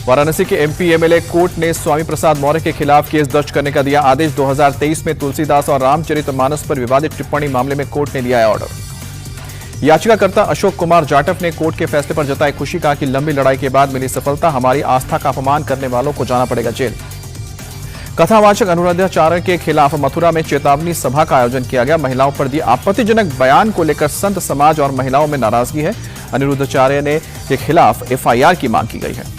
वाराणसी के MP MLA court ने स्वामी प्रसाद मौर्य के खिलाफ केस दर्ज करने का दिया आदेश। 2023 में तुलसीदास और रामचरितमानस पर विवादित टिप्पणी मामले में कोर्ट ने दिया है ऑर्डर। याचिकाकर्ता अशोक कुमार जाटव ने कोर्ट के फैसले पर जताई खुशी, कहा कि लंबी लड़ाई के बाद मिली सफलता, हमारी आस्था का अपमान करने वालों को जाना पड़ेगा जेल। कथावाचक अनुराधाचार्य के खिलाफ मथुरा में चेतावनी सभा का आयोजन किया गया। महिलाओं पर दिए आपत्तिजनक बयान को लेकर संत समाज और महिलाओं में नाराजगी है। अनुराधाचार्य के खिलाफ एफआईआर की मांग की गई है।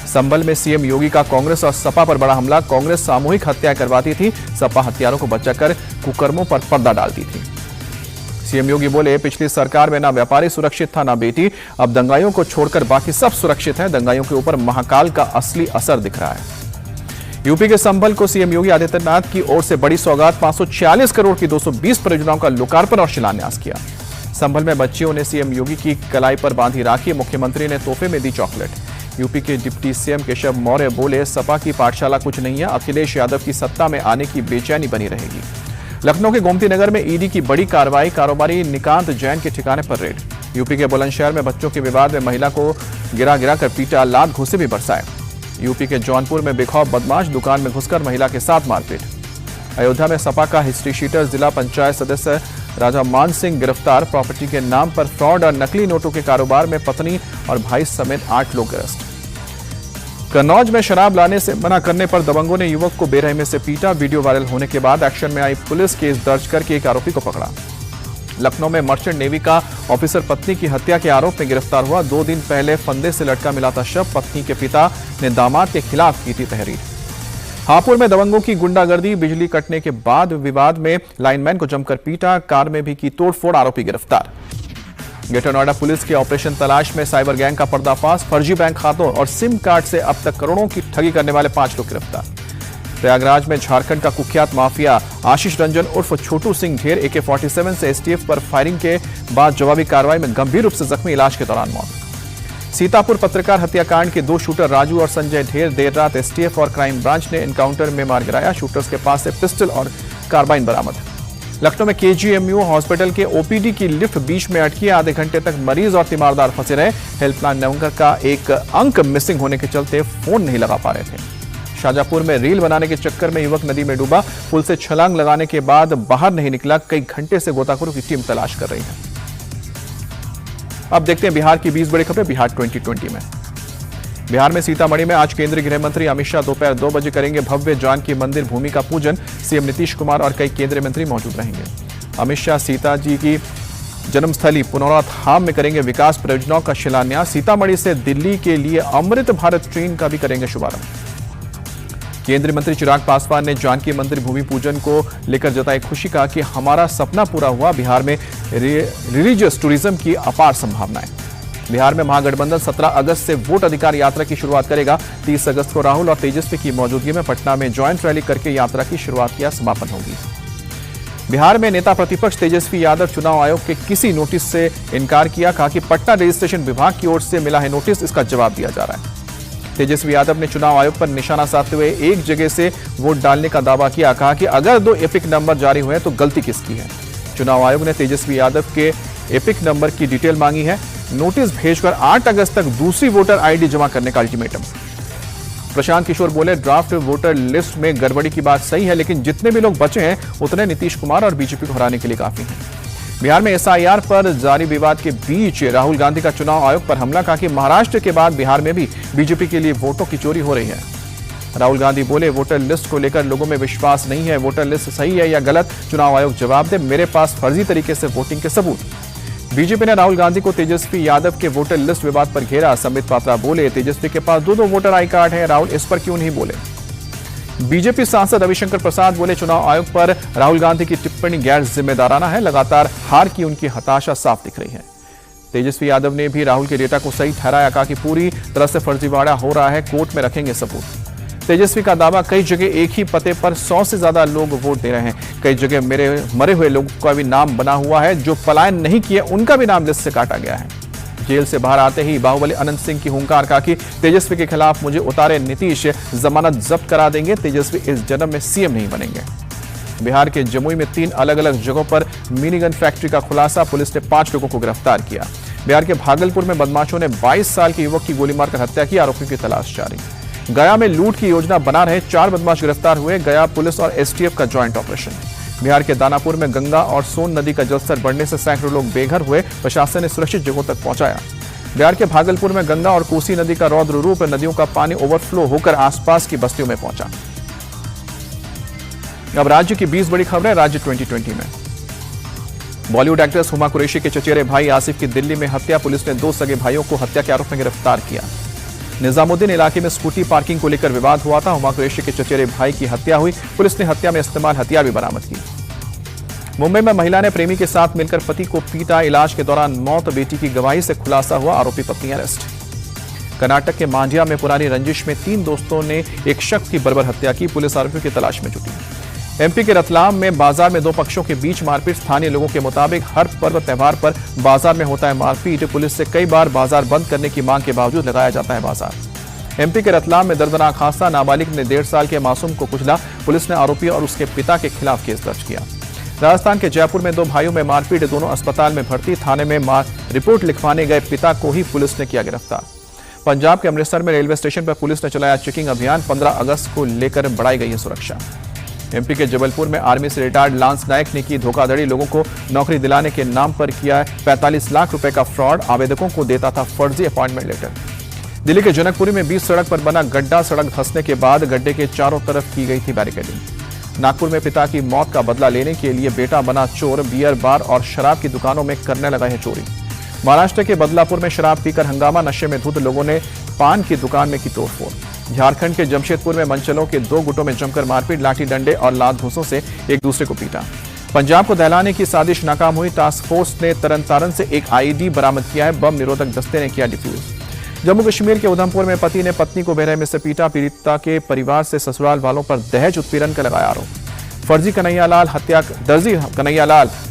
संभल में सीएम योगी का कांग्रेस और सपा पर बड़ा हमला। कांग्रेस सामूहिक हत्या करवाती थी, सपा हत्यारों को बचाकर कुकर्मों पर पर्दा डालती थी। सीएम योगी बोले, पिछली सरकार में ना व्यापारी सुरक्षित था ना बेटी, अब दंगाइयों को छोड़कर बाकी सब सुरक्षित है। दंगाइयों के ऊपर महाकाल का असली असर दिख रहा है। यूपी के संभल को सीएम योगी आदित्यनाथ की ओर से बड़ी सौगात, 546 करोड़ की 220 परियोजनाओं का लोकार्पण और शिलान्यास किया। संभल में बच्चियों ने सीएम योगी की कलाई पर बांधी राखी, मुख्यमंत्री ने तोहफे में दी चॉकलेट। यूपी के डिप्टी सीएम केशव मौर्य बोले, सपा की पाठशाला कुछ नहीं है, अखिलेश यादव की सत्ता में आने की बेचैनी बनी रहेगी। लखनऊ के गोमती नगर में ईडी की बड़ी कार्रवाई, कारोबारी निकांत जैन के ठिकाने पर रेड। यूपी के बुलंदशहर में बच्चों के विवाद में महिला को गिरा कर पीटा, लात घूंसे भी बरसाए। यूपी के जौनपुर में बेखौफ बदमाश दुकान में घुसकर महिला के साथ मारपीट। अयोध्या में सपा का हिस्ट्री शीटर जिला पंचायत सदस्य राजा मान सिंह गिरफ्तार। प्रॉपर्टी के नाम पर फ्रॉड और नकली नोटों के कारोबार में पत्नी और भाई समेत 8 लोग अरेस्ट। कन्नौज में शराब लाने से मना करने पर दबंगों ने युवक को बेरहमी से पीटा। वीडियो वायरल होने के बाद एक्शन में आई पुलिस केस दर्ज करके एक आरोपी को पकड़ा। लखनऊ में मर्चेंट नेवी का ऑफिसर पत्नी की हत्या के आरोप में गिरफ्तार हुआ। 2 दिन पहले फंदे से लटका मिला था शव। पत्नी के पिता ने दामाद के खिलाफ की थी तहरीर। हापुड़ में दबंगों की गुंडागर्दी, बिजली कटने के बाद विवाद में लाइनमैन को जमकर पीटा, कार में भी की तोड़फोड़, आरोपी गिरफ्तार। ग्रेटर नोएडा पुलिस के ऑपरेशन तलाश में साइबर गैंग का पर्दाफाश, फर्जी बैंक खातों और सिम कार्ड से अब तक करोड़ों की ठगी करने वाले 5 लोग गिरफ्तार। प्रयागराज में झारखंड का कुख्यात माफिया आशीष रंजन उर्फ छोटू सिंह ढेर AK-47 से एसटीएफ पर फायरिंग के बाद जवाबी कार्रवाई में गंभीर रूप से जख्मी, इलाज के दौरान मौत। सीतापुर पत्रकार हत्याकांड के 2 शूटर राजू और संजय ढेर देर रात एसटीएफ और क्राइम ब्रांच ने एनकाउंटर में मार गिराया। शूटर्स के पास से पिस्टल और कार्बाइन बरामद। लखनऊ में KGMU हॉस्पिटल के OPD की लिफ्ट बीच में अटकी, आधे घंटे तक मरीज और तीमारदार फंसे रहे। हेल्पलाइन नंबर का एक अंक मिसिंग होने के चलते फोन नहीं लगा पा रहे थे। शाहजहांपुर में रील बनाने के चक्कर में युवक नदी में डूबा, पुल से छलांग लगाने के बाद बाहर नहीं निकला। कई घंटे से गोताखोरों की टीम तलाश कर रही है। अब देखते हैं बिहार की 20 बड़ी खबरें बिहार 2020 में। बिहार में सीतामढ़ी में आज केंद्रीय गृह मंत्री अमित शाह दोपहर 2 बजे करेंगे भव्य जानकी मंदिर भूमि का पूजन। सीएम नीतीश कुमार और कई केंद्रीय मंत्री मौजूद रहेंगे। अमित शाह सीता जी की जन्मस्थली पुनौरा धाम में करेंगे विकास परियोजनाओं का शिलान्यास। सीतामढ़ी से दिल्ली के लिए अमृत भारत ट्रेन का भी करेंगे शुभारंभ। केंद्रीय मंत्री चिराग पासवान ने जानकी मंदिर भूमि पूजन को लेकर जताई खुशी, कहा कि हमारा सपना पूरा हुआ। बिहार में रिलीजियस टूरिज्म की अपार संभावनाएं। बिहार में महागठबंधन 17 अगस्त से वोट अधिकार यात्रा की शुरुआत करेगा। 30 अगस्त को राहुल और तेजस्वी की मौजूदगी में पटना में ज्वाइंट रैली करके यात्रा की शुरुआत या समापन होगी। बिहार में नेता प्रतिपक्ष तेजस्वी यादव चुनाव आयोग के किसी नोटिस से इनकार किया, कहा कि पटना रजिस्ट्रेशन विभाग की ओर से मिला है नोटिस, इसका जवाब दिया जा रहा है। तेजस्वी यादव ने चुनाव आयोग पर निशाना साधते हुए एक जगह से वोट डालने का दावा किया, कहा कि अगर 2 एपिक नंबर जारी हुए तो गलती किसकी है। चुनाव आयोग ने तेजस्वी यादव के एपिक नंबर की डिटेल मांगी है। नोटिस भेजकर 8 अगस्त तक दूसरी वोटर आईडी जमा करने का अल्टीमेटम। प्रशांत किशोर बोले, ड्राफ्ट वोटर लिस्ट में गड़बड़ी की बात सही है, लेकिन जितने भी लोग बचे हैं उतने नीतीश कुमार और बीजेपी को हराने के लिए काफी हैं। बिहार में SIR पर जारी विवाद के बीच राहुल गांधी का चुनाव आयोग पर हमला, कहा कि महाराष्ट्र के बाद बिहार में भी बीजेपी के लिए वोटों की चोरी हो रही है। राहुल गांधी बोले, वोटर लिस्ट को लेकर लोगों में विश्वास नहीं है। वोटर लिस्ट सही है या गलत, चुनाव आयोग जवाब दे। मेरे पास फर्जी तरीके से वोटिंग के सबूत। बीजेपी ने राहुल गांधी को तेजस्वी यादव के वोटर लिस्ट विवाद पर घेरा। संबित पात्रा बोले, तेजस्वी के पास 2 वोटर आई कार्ड है, राहुल इस पर क्यों नहीं बोले। बीजेपी सांसद रविशंकर प्रसाद बोले, चुनाव आयोग पर राहुल गांधी की टिप्पणी गैर जिम्मेदाराना है। लगातार हार की उनकी हताशा साफ दिख रही है। तेजस्वी यादव ने भी राहुल के डेटा को सही ठहराया, कहा कि पूरी तरह से फर्जीवाड़ा हो रहा है, कोर्ट में रखेंगे सबूत। तेजस्वी का दावा, कई जगह एक ही पते पर 100 से ज्यादा लोग वोट दे रहे हैं। कई जगह मेरे मरे हुए लोगों का भी नाम बना हुआ है, जो पलायन नहीं किए उनका भी नाम लिस्ट से काटा गया है। जेल से बाहर आते ही बाहुबली अनंत सिंह की हुंकार, कहा कि तेजस्वी के खिलाफ मुझे उतारे नीतीश, जमानत जब्त करा देंगे। तेजस्वी इस जन्म में सीएम नहीं बनेंगे। बिहार के जमुई में 3 अलग अलग जगहों पर मिनी गन फैक्ट्री का खुलासा, पुलिस ने 5 लोगों को गिरफ्तार किया। बिहार के भागलपुर में बदमाशों ने 22 साल के युवक की गोली मारकर हत्या की, आरोपियों की तलाश जारी। गया में लूट की योजना बना रहे 4 बदमाश गिरफ्तार हुए, गया पुलिस और एसटीएफ का ज्वाइंट ऑपरेशन। बिहार के दानापुर में गंगा और सोन नदी का जलस्तर बढ़ने से सैकड़ों लोग बेघर हुए, प्रशासन ने सुरक्षित जगहों तक पहुंचाया। बिहार के भागलपुर में गंगा और कोसी नदी का रौद्र रूप, नदियों का पानी ओवरफ्लो होकर आसपास की बस्तियों में पहुंचा। अब राज्य की 20 बड़ी खबरें राज्य 2020 में। बॉलीवुड एक्ट्रेस हुमा कुरैशी के चचेरे भाई आसिफ की दिल्ली में हत्या, पुलिस ने 2 सगे भाइयों को हत्या के आरोप में गिरफ्तार किया। निजामुद्दीन इलाके में स्कूटी पार्किंग को लेकर विवाद हुआ था, हुमा कुरैशी के चचेरे भाई की हत्या हुई, पुलिस ने हत्या में इस्तेमाल हथियार भी बरामद की। मुंबई में महिला ने प्रेमी के साथ मिलकर पति को पीटा, इलाज के दौरान मौत, बेटी की गवाही से खुलासा हुआ, आरोपी पत्नी अरेस्ट। कर्नाटक के मांझिया में पुरानी रंजिश में 3 दोस्तों ने एक शख्स की बर्बर हत्या की, पुलिस आरोपियों की तलाश में जुटी। एमपी के रतलाम में बाजार में 2 पक्षों के बीच मारपीट, स्थानीय लोगों के मुताबिक हर पर्व त्योहार पर बाजार में होता है मारपीट, पुलिस से कई बार बाजार बंद करने की मांग के बावजूद लगाया जाता है बाजार। एमपी के रतलाम में दर्दनाक हादसा, नाबालिग ने 1.5 साल के मासूम को कुचला, पुलिस ने आरोपी और उसके पिता के खिलाफ केस दर्ज किया। राजस्थान के जयपुर में 2 भाइयों में मारपीट, दोनों अस्पताल में भर्ती, थाने में रिपोर्ट लिखवाने गए पिता को ही पुलिस ने किया गिरफ्तार। पंजाब के अमृतसर में रेलवे स्टेशन पर पुलिस ने चलाया चेकिंग अभियान, 15 अगस्त को लेकर बढ़ाई गई है सुरक्षा। एमपी के जबलपुर में आर्मी से रिटायर्ड लांस नायक ने की धोखाधड़ी, लोगों को नौकरी दिलाने के नाम पर किया 45 लाख रुपए का फ्रॉड, आवेदकों को देता था फर्जी अपॉइंटमेंट लेटर। दिल्ली के जनकपुरी में 20 सड़क पर बना गड्ढा, सड़क धंसने के बाद गड्ढे के चारों तरफ की गई थी बैरिकेडिंग। नागपुर में पिता की मौत का बदला लेने के लिए बेटा बना चोर, बियर बार और शराब की दुकानों में करने लगा है चोरी। महाराष्ट्र के बदलापुर में शराब पीकर हंगामा, नशे में धुत लोगों ने पान की दुकान में की तोड़फोड़। झारखंड के जमशेदपुर में मनचलों के 2 गुटों में जमकर मारपीट, लाठी डंडे और लात घूंसों से एक दूसरे को पीटा। पंजाब को दहलाने की साजिश नाकाम हुई, टास्क फोर्स ने तरन से एक आईईडी बरामद किया है, बम निरोधक दस्ते ने किया डिफ्यूज। जम्मू कश्मीर के उधमपुर में पति ने पत्नी को बेरहमी से पीटा, पीड़िता के परिवार से ससुराल वालों पर दहेज उत्पीड़न का लगाया आरोप। दर्जी कन्हैयालाल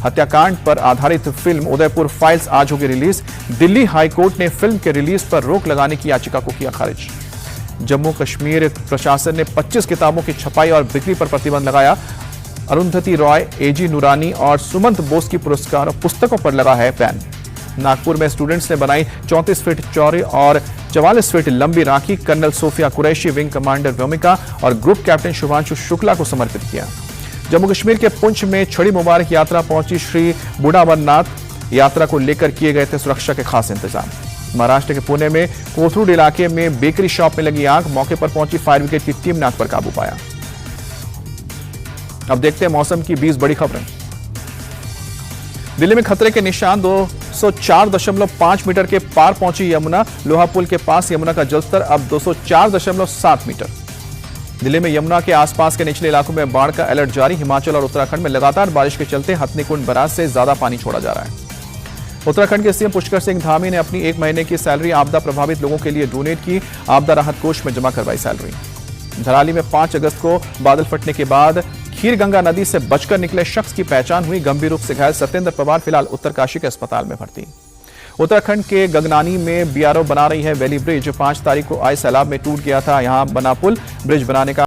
हत्याकांड पर आधारित फिल्म उदयपुर फाइल्स आज होगी रिलीज, दिल्ली हाईकोर्ट ने फिल्म के रिलीज पर रोक लगाने की याचिका को किया खारिज। जम्मू कश्मीर प्रशासन ने 25 किताबों की छपाई और बिक्री पर प्रतिबंध लगाया, अरुंधति रॉय, एजी नूरानी और सुमंत बोस की पुरस्कार पुस्तकों पर लगा है बैन। नागपुर में स्टूडेंट्स ने बनाई 34 फीट चौड़ी और 44 फीट लंबी Rakhi, colonel Sofiya Qureshi, wing commander Vyomika और ग्रुप कैप्टन शुभांशु शुक्ला को समर्पित किया। जम्मू कश्मीर के पुंछ में छड़ी मुबारक यात्रा पहुंची, श्री बूढ़ा अमरनाथ यात्रा को लेकर किए गए थे सुरक्षा के खास इंतजाम। महाराष्ट्र के पुणे में कोथरूड इलाके में बेकरी शॉप में लगी आग, मौके पर पहुंची फायर ब्रिगेड की टीम ने आग पर काबू पाया। अब देखते हैं मौसम की 20 बड़ी खबरें। दिल्ली में खतरे के निशान 204.5 मीटर के पार पहुंची यमुना, लोहा पुल के पास यमुना का जलस्तर अब 204.7 मीटर। दिल्ली में यमुना के आसपास के निचले इलाकों में बाढ़ का अलर्ट जारी, हिमाचल और उत्तराखंड में लगातार बारिश के चलते हथनीकुंड बराज से ज्यादा पानी छोड़ा जा रहा है। उत्तराखंड के सीएम पुष्कर सिंह धामी ने अपनी 1 महीने की सैलरी आपदा प्रभावित लोगों के लिए डोनेट की, आपदा राहत कोष में जमा करवाई सैलरी। धराली में 5 अगस्त को बादल फटने के बाद खीरगंगा नदी से बचकर निकले शख्स की पहचान हुई, गंभीर रूप से घायल सत्येंद्र पवार फिलहाल उत्तरकाशी के अस्पताल में भर्ती। उत्तराखंड के गगनानी में बीआरओ बना रही है वैली ब्रिज, 5 तारीख को आए सैलाब में टूट गया था यहां बना पुल, ब्रिज बनाने का